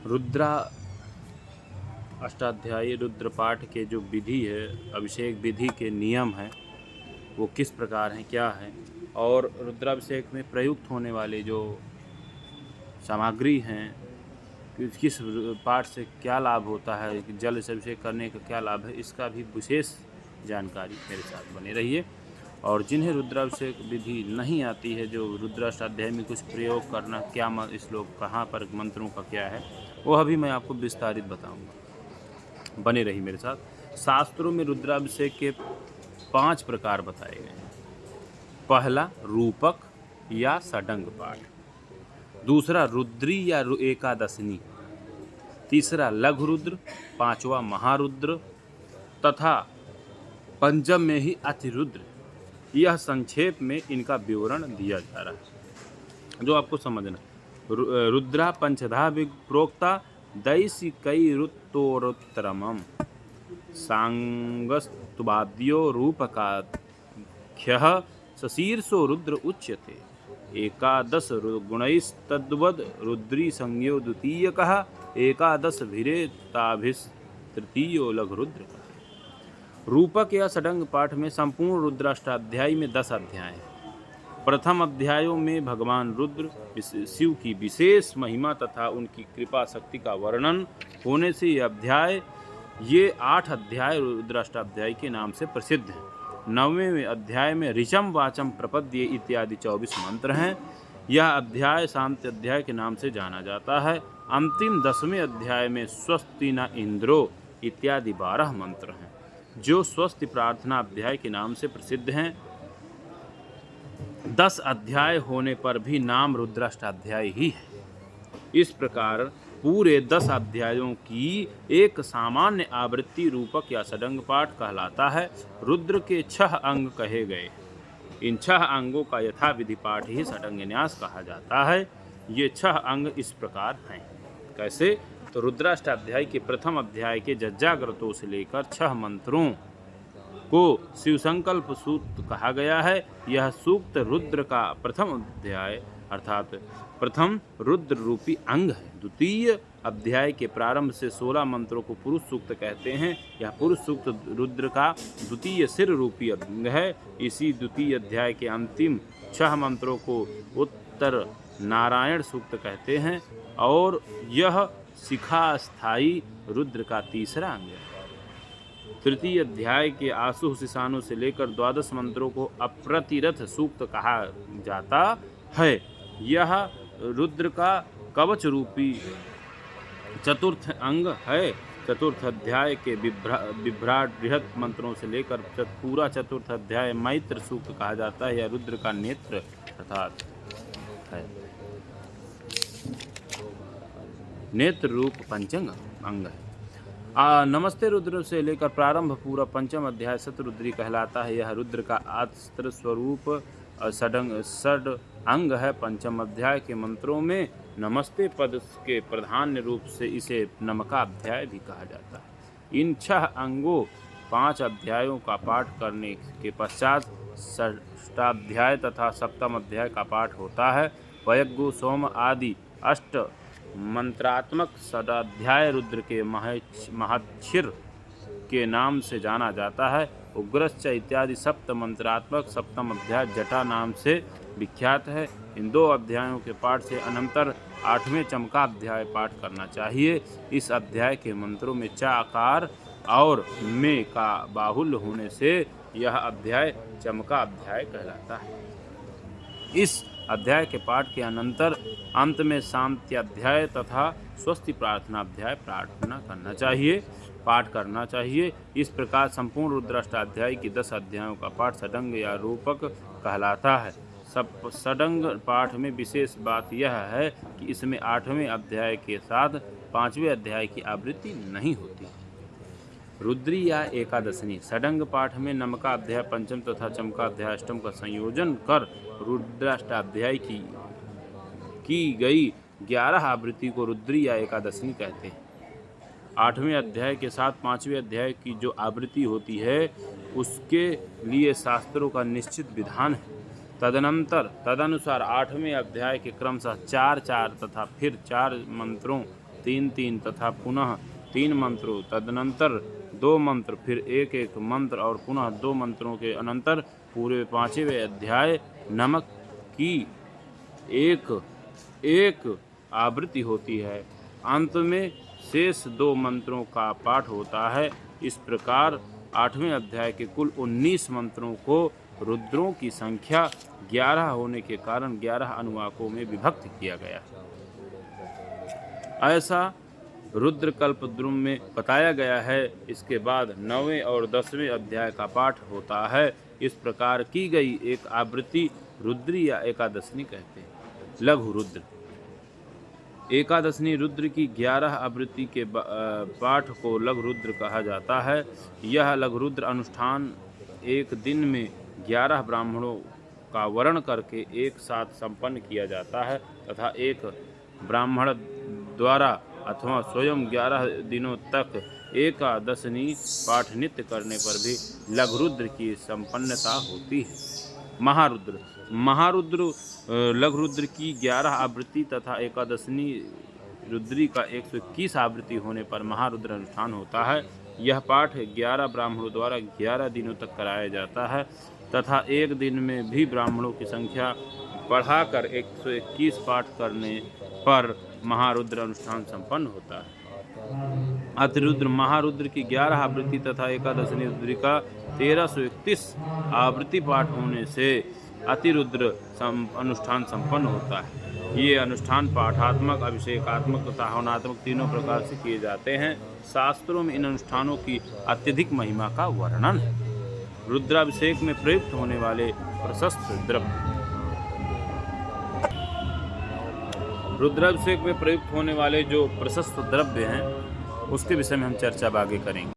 रुद्रा अष्टाध्यायी रुद्र पाठ के जो विधि है, अभिषेक विधि के नियम हैं, वो किस प्रकार हैं, क्या है, और रुद्राभिषेक में प्रयुक्त होने वाले जो सामग्री हैं, किस पाठ से क्या लाभ होता है, जल से अभिषेक करने का क्या लाभ है, इसका भी विशेष जानकारी मेरे साथ बने रहिए। और जिन्हें रुद्राभिषेक विधि नहीं आती है, जो रुद्राष्टाध्याय में कुछ प्रयोग करना, क्या श्लोक कहाँ पर, मंत्रों का क्या है, वो अभी मैं आपको विस्तारित बताऊंगा। बने रही मेरे साथ। शास्त्रों में रुद्राभिषेक के 5 प्रकार बताए गए हैं। पहला रूपक या षडंग पाठ, दूसरा रुद्री या एकादशनी, तीसरा लघु रुद्र, पांचवा महारुद्र तथा पंचम में ही अतिरुद्र। यह संक्षेप में इनका विवरण दिया जा रहा है, जो आपको समझना। रुद्रा पंचधा प्रोक्ता दैसिकई रुत्तोरुत्तरमं सांगस्तुवाद्यो रूपकाख्यः सशीर्षो रुद्र उच्यते। एकादश गुणैस्तद्वद् रुद्री संज्ञो द्वितीयकः, एकादश भिरेताभिस्तृतीयो लघुरुद्र। रूपक या षडंग पाठ में संपूर्ण रुद्राष्टाध्यायी में 10 अध्याय हैं। प्रथम अध्यायों में भगवान रुद्र शिव की विशेष महिमा तथा उनकी कृपा शक्ति का वर्णन होने से ये 8 अध्याय रुद्राष्टाध्यायी के नाम से प्रसिद्ध हैं। 9वें अध्याय में ऋचम वाचम प्रपद्ये इत्यादि 24 मंत्र हैं। यह अध्याय शांति अध्याय के नाम से जाना जाता है। अंतिम 10वें अध्याय में स्वस्ति न इंद्रो इत्यादि 12 मंत्र हैं, जो स्वस्ति प्रार्थना अध्याय के नाम से प्रसिद्ध हैं। 10 अध्याय होने पर भी नाम रुद्राष्टाध्याय ही है। इस प्रकार पूरे 10 अध्यायों की एक सामान्य आवृत्ति रूपक या षडंग पाठ कहलाता है। रुद्र के 6 अंग कहे गए। इन 6 अंगों का यथाविधि पाठ ही षडंग न्यास कहा जाता है। ये 6 अंग इस प्रकार हैं। कैसे? तो रुद्राष्टाध्याय के प्रथम अध्याय के जज्जाग्रतों से लेकर 6 मंत्रों को शिव संकल्प सूक्त कहा गया है। यह सूक्त रुद्र का प्रथम अध्याय अर्थात प्रथम रुद्र रूपी अंग है। द्वितीय अध्याय के प्रारंभ से 16 मंत्रों को पुरुष सूक्त कहते हैं। यह पुरुष सूक्त रुद्र का द्वितीय सिर रूपी अंग है। इसी द्वितीय अध्याय के अंतिम 6 मंत्रों को उत्तर नारायण सूक्त कहते हैं और यह शिखा स्थायी रुद्र का तीसरा अंग है। तृतीय अध्याय के आसु शिशानु से लेकर 12 मंत्रों को अप्रतिरथ सूक्त कहा जाता है। यह रुद्र का कवच रूपी चतुर्थ अंग है। चतुर्थ अध्याय के विभ्राट बृहत मंत्रों से लेकर पूरा चतुर्थ अध्याय मैत्र सूक्त कहा जाता है। यह रुद्र का नेत्र अर्थात है। नेत्र रूप पंचंग अंग है। नमस्ते रुद्र से लेकर प्रारंभ पूरा पंचम अध्याय शतरुद्री कहलाता है। यह रुद्र का अस्त्र स्वरूप षड अंग है। पंचम अध्याय के मंत्रों में नमस्ते पद के प्रधान रूप से इसे नमका अध्याय भी कहा जाता है। इन 6 अंगों 5 अध्यायों का पाठ करने के पश्चात षष्ठाध्याय तथा सप्तम अध्याय का पाठ होता है। वयग्गु सोम आदि 8 मंत्रात्मक षडाध्याय रुद्र के महच्छिर के नाम से जाना जाता है। उग्रश्च इत्यादि सप्त मंत्रात्मक सप्तम अध्याय जटा नाम से विख्यात है। इन 2 अध्यायों के पाठ से अनंतर 8वें चमका अध्याय पाठ करना चाहिए। इस अध्याय के मंत्रों में च आकार और में का बाहुल्य होने से यह अध्याय चमका अध्याय कहलाता है। इस अध्याय के पाठ के अनंतर अंत में शांति अध्याय तथा स्वस्ति प्रार्थना अध्याय पाठ करना चाहिए। इस प्रकार संपूर्ण रुद्राष्टाध्याय की 10 अध्यायों का पाठ षडंग या रूपक कहलाता है। षडंग पाठ में विशेष बात यह है कि इसमें 8वें अध्याय के साथ 5वें अध्याय की आवृत्ति नहीं होती। रुद्री या एकादशनी षडंग पाठ में नमका अध्याय पंचम तथा चमका अध्याय अष्टम का संयोजन कर रुद्राष्टाध्याय की गई 11 आवृत्ति को रुद्री या एकादशनी कहते हैं। 8वें अध्याय के साथ 5वें अध्याय की जो आवृत्ति होती है उसके लिए शास्त्रों का निश्चित विधान है। तदनुसार 8वें अध्याय के क्रमशः 4 तथा फिर 4 मंत्रों 3-3 तथा पुनः 3 मंत्रों, तदनंतर 2 मंत्र, फिर 1-1 मंत्र और पुनः 2 मंत्रों के अनंतर पूरे 5वें अध्याय नमक की एक आवृत्ति होती है। अंत में शेष 2 मंत्रों का पाठ होता है। इस प्रकार 8वें अध्याय के कुल 19 मंत्रों को रुद्रों की संख्या 11 होने के कारण 11 अनुवाकों में विभक्त किया गया। ऐसा रुद्रकल्पद्रुम में बताया गया है। इसके बाद 9वें और 10वें अध्याय का पाठ होता है। इस प्रकार की गई एक आवृत्ति रुद्री या एकादशनी कहते हैं। लघु रुद्र एकादशनी रुद्र की 11 आवृत्ति के पाठ को लघु रुद्र कहा जाता है। यह लघु रुद्र अनुष्ठान एक दिन में 11 ब्राह्मणों का वर्ण करके एक साथ संपन्न किया जाता है तथा एक ब्राह्मण द्वारा अथवा स्वयं 11 दिनों तक एकादशनी पाठ नित्य करने पर भी लघु रुद्र की संपन्नता होती है। महारुद्र लघु रुद्र की 11 आवृत्ति तथा एकादशनी रुद्री का 121 आवृत्ति होने पर महारुद्र अनुष्ठान होता है। यह पाठ 11 ब्राह्मणों द्वारा 11 दिनों तक कराया जाता है तथा एक दिन में भी ब्राह्मणों की संख्या बढ़ाकर 121 पाठ करने पर महारुद्र अनुष्ठान संपन्न होता है। अतिरुद्र महारुद्र की 11 आवृत्ति तथा एकादशनी रुद्री का 1331 आवृत्ति पाठ होने से अतिरुद्र अनुष्ठान संपन्न होता है। ये अनुष्ठान पाठात्मक, अभिषेकात्मक तथा हवनात्मक तीनों प्रकार से किए जाते हैं। शास्त्रों में इन अनुष्ठानों की अत्यधिक महिमा का वर्णन है। रुद्राभिषेक में प्रयुक्त होने वाले प्रशस्त द्रव्य। रुद्राभिषेक में प्रयुक्त होने वाले जो प्रशस्त द्रव्य हैं उसके विषय में हम चर्चा आगे करेंगे।